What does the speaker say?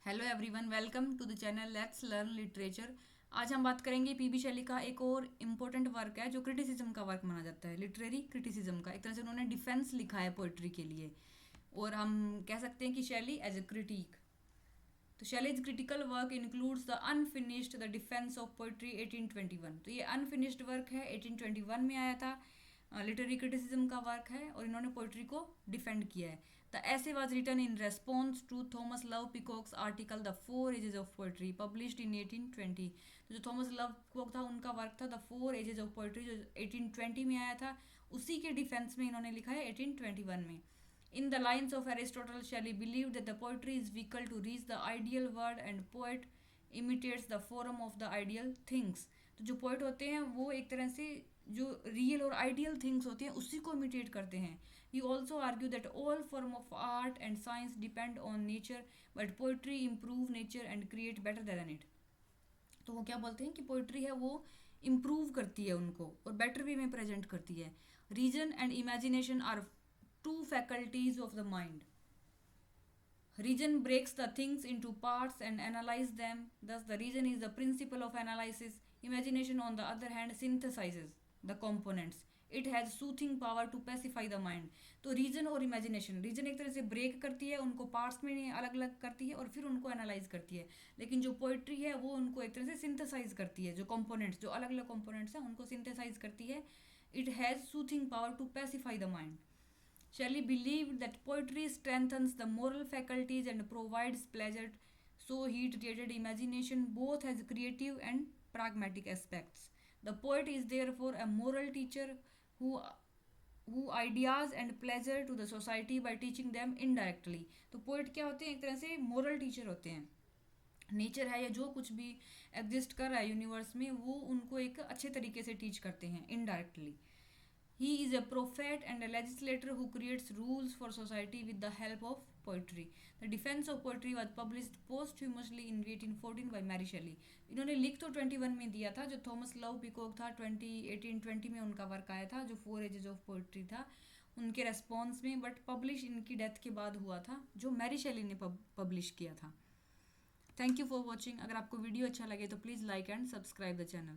Hello everyone, welcome to the channel let's learn literature. आज हम बात करेंगे पीबी शैली का एक और इम्पोर्टेंट वर्क है जो क्रिटिसिज्म का वर्क माना जाता है, लिटरेरी क्रिटिसिज्म का। एक तरह से उन्होंने डिफेंस लिखा है पोइट्री के लिए, और हम कह सकते हैं कि शैली एज ए क्रिटिक। तो Shelley's critical work includes the unfinished the defence of poetry 1821। तो ये अनफिनिश्ड वर्क है, 1821 में आया था। लिटरेरी क्रिटिसिज्म का वर्क है और इन्होंने पोइट्री को डिफेंड किया है। The essay was written in response to Thomas Love Peacock's article the four ages of poetry published in 1820। तो जो थॉमस लव पिकॉक था उनका वर्क था the four ages of poetry, जो 1820 में आया था। उसी के डिफेंस में इन्होंने लिखा है 1821 में। In the lines of Aristotle, Shelley believed that the poetry is vehicle to reach the ideal word and poet imitates the form of the ideal things. तो जो पोइट होते हैं वो एक तरह से जो रियल और आइडियल थिंग्स होती हैं उसी को इमिटेट करते हैं। He also argued that all form of art and science depend on nature, but poetry improve nature and create better than it. तो वो क्या बोलते हैं कि पोइट्री है वो इम्प्रूव करती है उनको और बेटर वे में प्रेजेंट करती है। Reason and imagination are two faculties of the mind. Reason breaks the things into parts and analyzes them. Thus, the reason is the principle of analysis. Imagination, on the other hand, synthesizes the components. It has soothing power to pacify the mind. तो reason और imagination, reason एक तरह से break करती है, उनको parts में अलग अलग करती है और फिर उनको एनालाइज करती है। लेकिन जो पोइट्री है वो उनको एक तरह से सिंथेसाइज करती है, जो कंपोनेंट्स, जो अलग अलग कंपोनेंट्स हैं उनको सिंथेसाइज करती है। It has soothing power to pacify the mind. Shelley believed that poetry strengthens the moral faculties and provides pleasure, so he treated imagination both as creative and pragmatic aspects. The poet is therefore a moral teacher who who ideas and pleasure to the society by teaching them indirectly. तो poet क्या होते हैं? एक तरह से moral teacher होते हैं। Nature है या जो कुछ भी एग्जिस्ट कर रहा है यूनिवर्स में, वो उनको एक अच्छे तरीके से टीच करते हैं indirectly. He is a prophet and a legislator who creates rules for society with the help of poetry. The Defense of Poetry was published posthumously in 1814 by Mary Shelley. इन्होंने लिख तो 21 में दिया था, जो थॉमस लव पिकॉक था 1820 में उनका वर्क आया था, जो फोर एजेस ऑफ पोइट्री था उनके रेस्पॉन्स में, बट पब्लिश इनकी डेथ के बाद हुआ था, जो मैरी शेली ने पब्लिश किया था. Thank you for watching. अगर आपको वीडियो अच्छा लगे तो please like and subscribe the channel.